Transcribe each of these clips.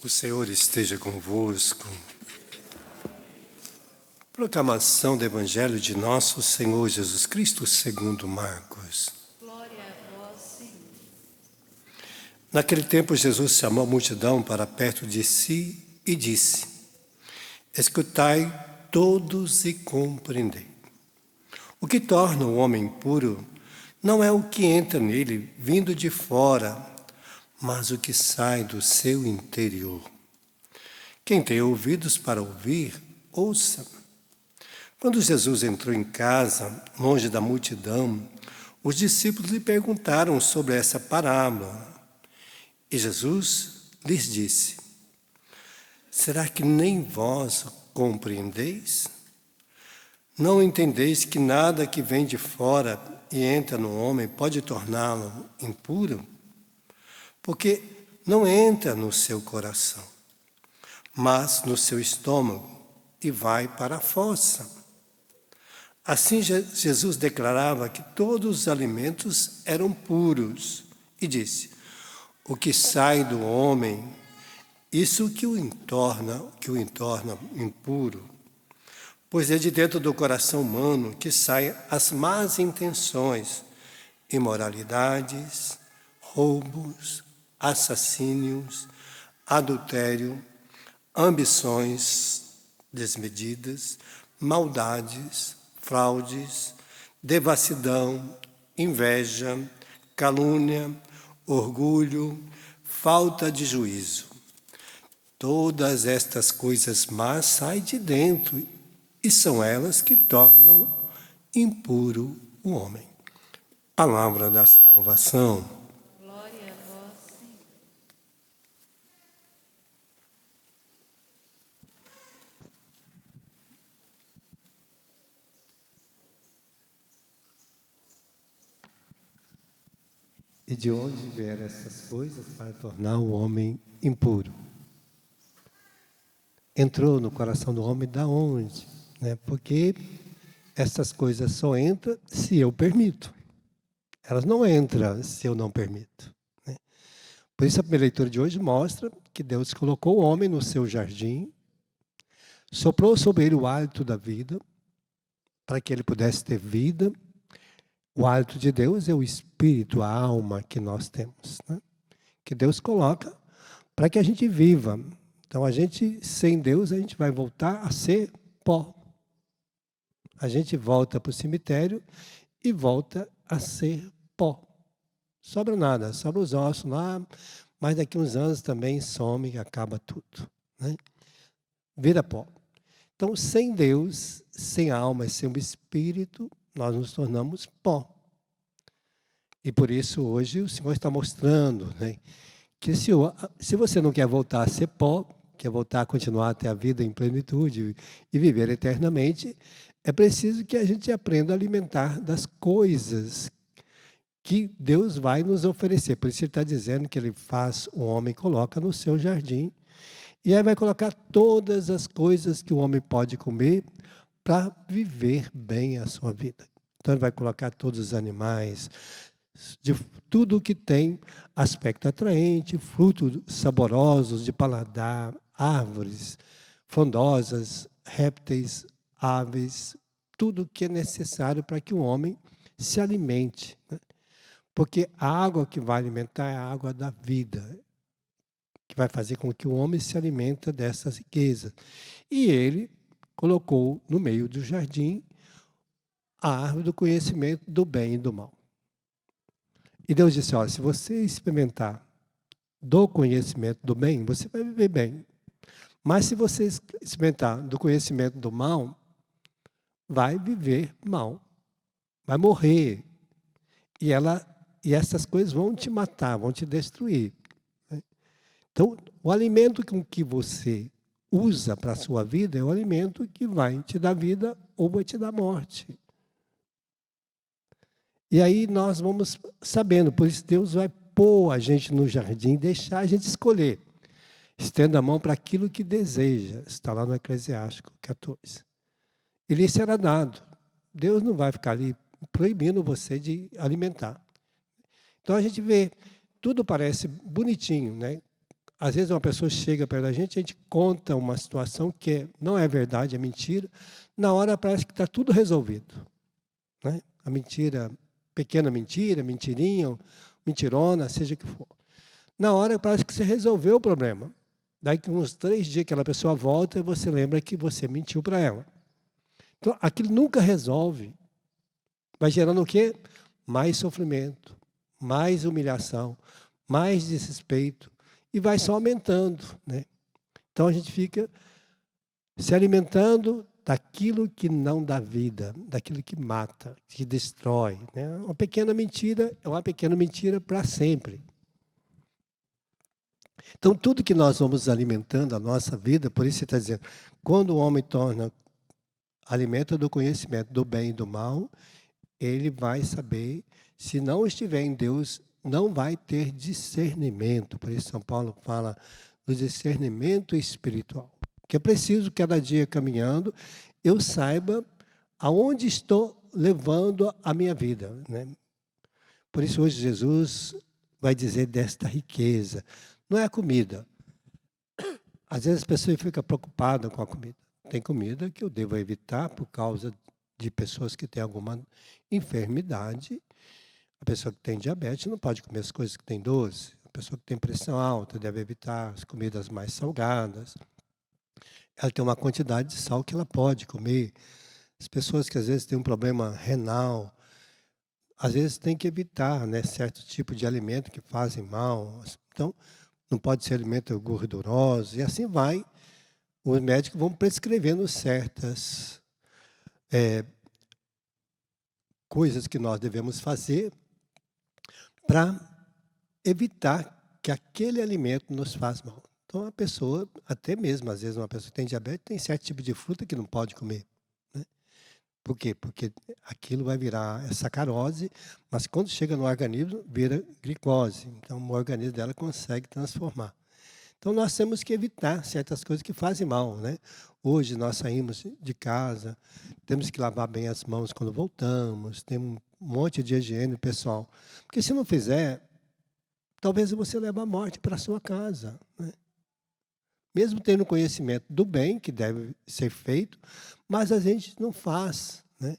O Senhor esteja convosco. Proclamação do Evangelho de nosso Senhor Jesus Cristo segundo Marcos. Glória a vós, Senhor. Naquele tempo Jesus chamou a multidão para perto de si e disse: Escutai todos e compreendei. O que torna o homem puro não é o que entra nele vindo de fora, mas o que sai do seu interior. Quem tem ouvidos para ouvir, ouça. Quando Jesus entrou em casa, longe da multidão, os discípulos lhe perguntaram sobre essa parábola. E Jesus lhes disse: Será que nem vós compreendeis? Não entendeis que nada que vem de fora e entra no homem pode torná-lo impuro? Porque não entra no seu coração, mas no seu estômago e vai para a fossa. Assim Jesus declarava que todos os alimentos eram puros e disse: o que sai do homem, isso que o entorna impuro. Pois é de dentro do coração humano que saem as más intenções, imoralidades, roubos, assassínios, adultério, ambições desmedidas, maldades, fraudes, devassidão, inveja, calúnia, orgulho, falta de juízo. Todas estas coisas más saem de dentro e são elas que tornam impuro o homem. Palavra da salvação. Glória a vós, Senhor. E de onde vieram essas coisas para tornar o homem impuro? Entrou no coração do homem da onde? Porque essas coisas só entram se eu permito. Elas não entram se eu não permito. Por isso a primeira leitura de hoje mostra que Deus colocou o homem no seu jardim, soprou sobre ele o hálito da vida, para que ele pudesse ter vida. O hálito de Deus é o espírito, a alma que nós temos, que Deus coloca para que a gente viva. Então, sem Deus, a gente vai voltar a ser pó. A gente volta para o cemitério e volta a ser pó. Sobra nada, sobra os ossos lá, mas daqui a uns anos também some e acaba tudo. Vira pó. Então, sem Deus, sem alma e sem o espírito, nós nos tornamos pó. E por isso hoje o Senhor está mostrando que se você não quer voltar a ser pó, quer voltar a continuar a ter a vida em plenitude e viver eternamente, é preciso que a gente aprenda a alimentar das coisas que Deus vai nos oferecer. Por isso ele está dizendo que ele faz o homem, coloca no seu jardim, e aí vai colocar todas as coisas que o homem pode comer para viver bem a sua vida. Então ele vai colocar todos os animais, de tudo que tem aspecto atraente, frutos saborosos de paladar, árvores frondosas, répteis, aves, tudo que é necessário para que o homem se alimente. Porque a água que vai alimentar é a água da vida, que vai fazer com que o homem se alimente dessas riquezas. E ele colocou no meio do jardim a árvore do conhecimento do bem e do mal. E Deus disse: olha, se você experimentar do conhecimento do bem, você vai viver bem. Mas se você experimentar do conhecimento do mal, vai viver mal. Vai morrer. E essas coisas vão te matar, vão te destruir. Então, o alimento com que você usa para a sua vida é o alimento que vai te dar vida ou vai te dar morte. E aí nós vamos sabendo, por isso Deus vai pôr a gente no jardim, deixar a gente escolher. Estenda a mão para aquilo que deseja. Está lá no Eclesiástico 14. E lhe será dado. Deus não vai ficar ali proibindo você de alimentar. Então a gente vê, tudo parece bonitinho, às vezes uma pessoa chega perto da gente, a gente conta uma situação que não é verdade, é mentira. Na hora parece que está tudo resolvido, né? A mentira, pequena mentira, mentirinha, mentirona, seja o que for. Na hora parece que você resolveu o problema. Daí que uns 3 dias aquela pessoa volta e você lembra que você mentiu para ela. Então, aquilo nunca resolve. Vai gerando o quê? Mais sofrimento, mais humilhação, mais desrespeito. E vai só aumentando, né? Então a gente fica se alimentando daquilo que não dá vida, daquilo que mata, que destrói, né? Uma pequena mentira é uma pequena mentira para sempre. Então, tudo que nós vamos alimentando a nossa vida, por isso você está dizendo, quando o homem alimenta do conhecimento do bem e do mal, ele vai saber, se não estiver em Deus, não vai ter discernimento. Por isso São Paulo fala do discernimento espiritual. Que é preciso, cada dia caminhando, eu saiba aonde estou levando a minha vida, né? Por isso hoje Jesus vai dizer desta riqueza. Não é a comida. Às vezes as pessoas ficam preocupadas com a comida. Tem comida que eu devo evitar por causa de pessoas que têm alguma enfermidade. A pessoa que tem diabetes não pode comer as coisas que têm doce. A pessoa que tem pressão alta deve evitar as comidas mais salgadas. Ela tem uma quantidade de sal que ela pode comer. As pessoas que às vezes têm um problema renal, às vezes tem que evitar, né, certo tipo de alimento que fazem mal. Então, não pode ser alimento gorduroso, e assim vai. Os médicos vão prescrevendo certas coisas que nós devemos fazer para evitar que aquele alimento nos faça mal. Então, a pessoa, até mesmo, às vezes, uma pessoa que tem diabetes, tem certo tipo de fruta que não pode comer, né? Por quê? Porque aquilo vai virar sacarose, mas quando chega no organismo, vira glicose. Então, o organismo dela consegue transformar. Então, nós temos que evitar certas coisas que fazem mal, né? Hoje, nós saímos de casa, temos que lavar bem as mãos quando voltamos, tem um monte de higiene pessoal. Porque se não fizer, talvez você leve a morte para a sua casa, né? Mesmo tendo conhecimento do bem que deve ser feito, mas a gente não faz, né?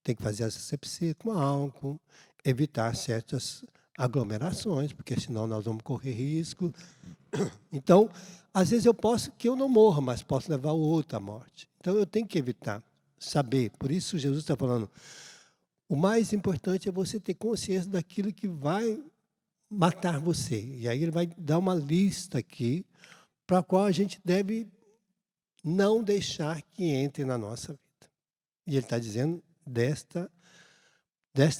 Tem que fazer essa asepsia com álcool, evitar certas aglomerações, porque senão nós vamos correr risco. Então, às vezes eu não morra, mas posso levar o outro à morte. Então eu tenho que evitar, saber. Por isso Jesus está falando, o mais importante é você ter consciência daquilo que vai matar você. E aí ele vai dar uma lista aqui, para a qual a gente deve não deixar que entre na nossa vida. E ele está dizendo desta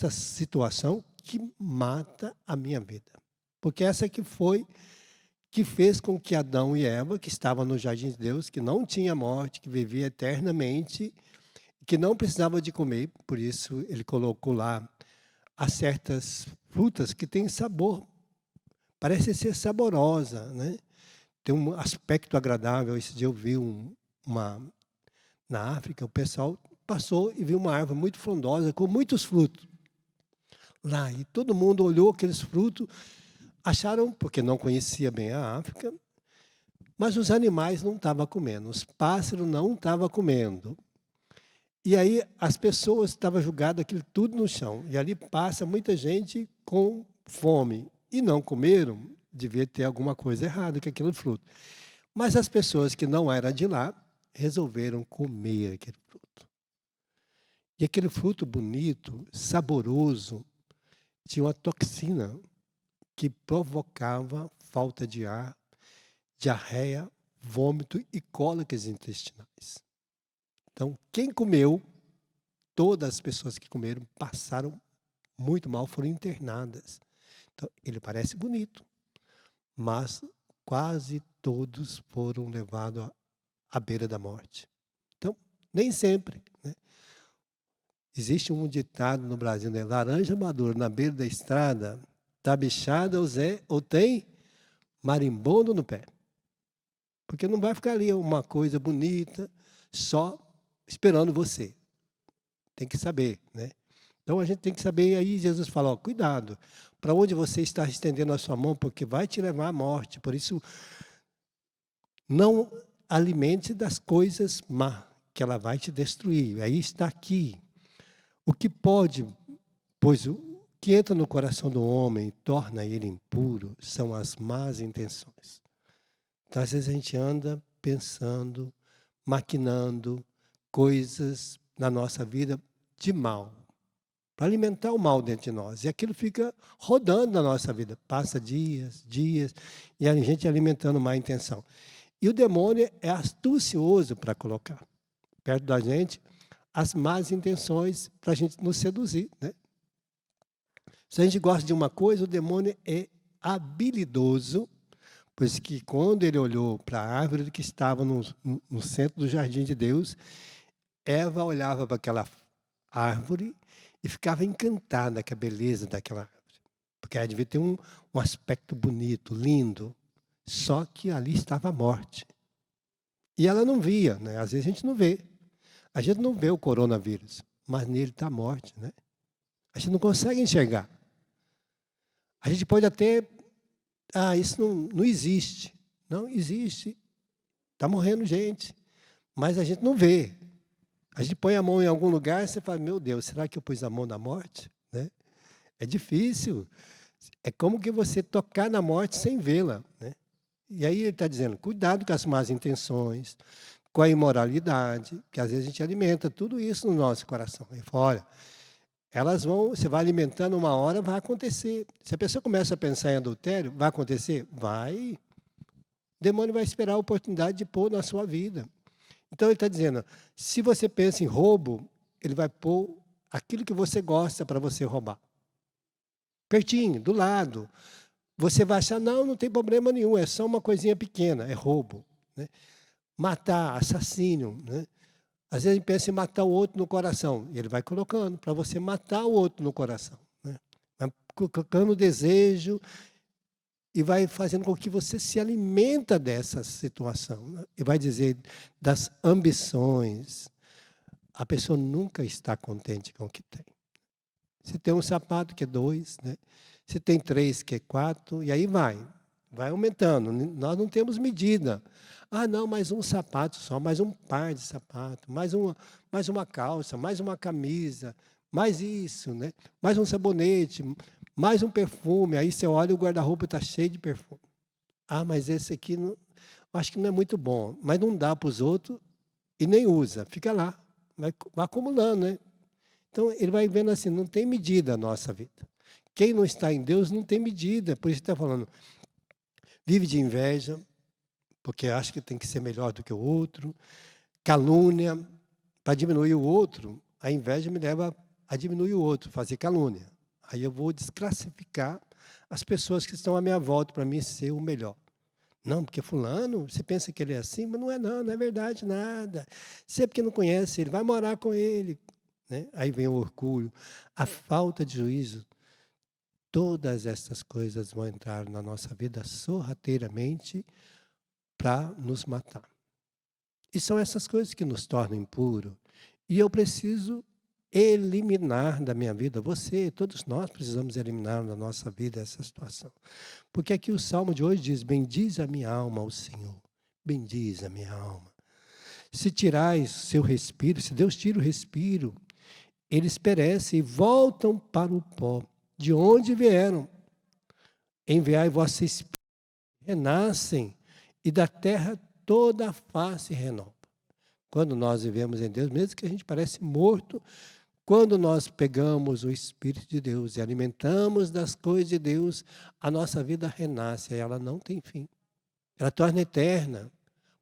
situação que mata a minha vida. Porque essa que fez com que Adão e Eva, que estavam no jardim de Deus, que não tinha morte, que vivia eternamente, que não precisava de comer, por isso ele colocou lá as certas frutas que têm sabor, parece ser saborosa, né? Tem um aspecto agradável. Esse dia eu vi na África, o pessoal passou e viu uma árvore muito frondosa, com muitos frutos lá, e todo mundo olhou aqueles frutos, acharam, porque não conhecia bem a África, mas os animais não estavam comendo, os pássaros não estavam comendo. E aí as pessoas estavam jogadas aquilo tudo no chão. E ali passa muita gente com fome. E não comeram, devia ter alguma coisa errada com aquele fruto. Mas as pessoas que não eram de lá resolveram comer aquele fruto. E aquele fruto bonito, saboroso, tinha uma toxina que provocava falta de ar, diarreia, vômito e cólicas intestinais. Então, quem comeu, todas as pessoas que comeram passaram muito mal, foram internadas. Então, ele parece bonito, mas quase todos foram levados à beira da morte. Então, nem sempre, né? Existe um ditado no Brasil, né? Laranja madura na beira da estrada, tá bichada ou tem marimbondo no pé. Porque não vai ficar ali uma coisa bonita só esperando você. Tem que saber, né? Então a gente tem que saber, aí Jesus fala, ó, cuidado, para onde você está estendendo a sua mão, porque vai te levar à morte. Por isso Não alimente das coisas má, que ela vai te destruir. Aí está aqui. O que pode, pois o que entra no coração do homem e torna ele impuro são as más intenções. Então, às vezes a gente anda pensando, maquinando coisas na nossa vida de mal, para alimentar o mal dentro de nós. E aquilo fica rodando na nossa vida. Passa dias, e a gente alimentando má intenção. E o demônio é astucioso para colocar perto da gente as más intenções para a gente nos seduzir, né? Se a gente gosta de uma coisa, o demônio é habilidoso, pois que quando ele olhou para a árvore que estava no centro do jardim de Deus, Eva olhava para aquela árvore e ficava encantada com a beleza daquela árvore. Porque ela devia ter um aspecto bonito, lindo. Só que ali estava a morte. E ela não via, né? Às vezes a gente não vê. A gente não vê o coronavírus, mas nele está a morte, né? A gente não consegue enxergar. A gente pode até... isso não existe. Não existe. Está morrendo gente. Mas a gente não vê. A gente põe a mão em algum lugar e você fala, meu Deus, será que eu pus a mão na morte? Né? É difícil. É como que você tocar na morte sem vê-la. Né? E aí ele está dizendo, cuidado com as más intenções, com a imoralidade, que às vezes a gente alimenta tudo isso no nosso coração. Ele fala, olha, elas vão, você vai alimentando uma hora, vai acontecer. Se a pessoa começa a pensar em adultério, vai acontecer? Vai. O demônio vai esperar a oportunidade de pôr na sua vida. Então ele está dizendo, se você pensa em roubo, ele vai pôr aquilo que você gosta para você roubar. Pertinho, do lado. Você vai achar, não tem problema nenhum, é só uma coisinha pequena, é roubo. Né? Matar, assassínio. Né? Às vezes a gente pensa em matar o outro no coração. E ele vai colocando para você matar o outro no coração. Né? Vai colocando o desejo e vai fazendo com que você se alimenta dessa situação. Né? E vai dizer das ambições. A pessoa nunca está contente com o que tem. Se tem um sapato que é 2, né? Se tem 3 que é 4, e aí vai aumentando. Nós não temos medida. Não, mais um sapato só, mais um par de sapato, mais uma calça, mais uma camisa, mais isso, né? Mais um sabonete, mais um perfume. Aí você olha e o guarda-roupa está cheio de perfume. Mas esse aqui acho que não é muito bom. Mas não dá para os outros e nem usa. Fica lá, vai acumulando, né? Então, ele vai vendo assim, não tem medida a nossa vida. Quem não está em Deus não tem medida. Por isso está falando, vive de inveja, porque acha que tem que ser melhor do que o outro. Calúnia, para diminuir o outro, a inveja me leva a diminuir o outro, fazer calúnia. Aí eu vou desclassificar as pessoas que estão à minha volta para mim ser o melhor. Não, porque fulano, você pensa que ele é assim, mas não é verdade nada. Você porque não conhece ele, vai morar com ele. Né? Aí vem o orgulho, a falta de juízo. Todas essas coisas vão entrar na nossa vida sorrateiramente para nos matar. E são essas coisas que nos tornam impuros. E eu preciso eliminar da minha vida, todos nós precisamos eliminar da nossa vida essa situação. Porque aqui o Salmo de hoje diz, bendiz a minha alma ao Senhor, bendiz a minha alma. Se tirais seu respiro, se Deus tira o respiro, eles perecem e voltam para o pó, de onde vieram. Enviai vosso espírito, renascem, e da terra toda a face renova. Quando nós vivemos em Deus, mesmo que a gente parece morto, quando nós pegamos o Espírito de Deus e alimentamos das coisas de Deus, a nossa vida renasce, ela não tem fim. Ela torna eterna.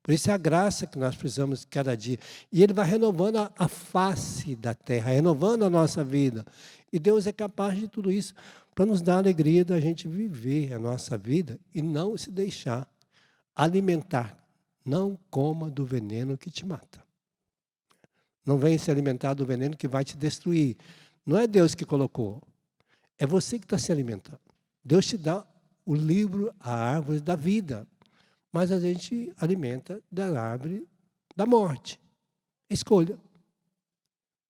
Por isso é a graça que nós precisamos cada dia. E Ele vai renovando a face da terra, renovando a nossa vida. E Deus é capaz de tudo isso para nos dar a alegria da gente viver a nossa vida e não se deixar alimentar. Não coma do veneno que te mata. Não venha se alimentar do veneno que vai te destruir. Não é Deus que colocou. É você que está se alimentando. Deus te dá o livro, a árvore da vida. Mas a gente alimenta da árvore da morte. Escolha.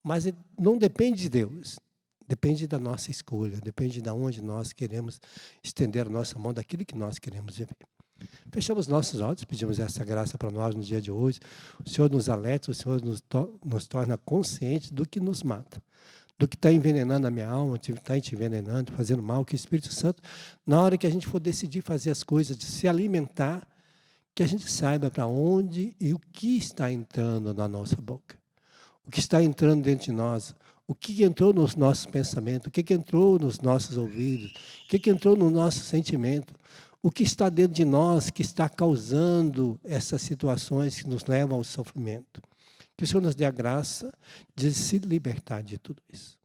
Mas não depende de Deus. Depende da nossa escolha. Depende de onde nós queremos estender a nossa mão, daquilo que nós queremos viver. Fechamos nossos olhos, pedimos essa graça para nós no dia de hoje. O Senhor nos alerta, o Senhor nos torna conscientes do que nos mata, do que está envenenando a minha alma, está te envenenando, fazendo mal, que o Espírito Santo, na hora que a gente for decidir fazer as coisas, de se alimentar, que a gente saiba para onde e o que está entrando na nossa boca, o que está entrando dentro de nós, o que entrou nos nossos pensamentos, o que entrou nos nossos ouvidos, o que entrou no nosso sentimento, o que está dentro de nós que está causando essas situações que nos levam ao sofrimento. Que o Senhor nos dê a graça de se libertar de tudo isso.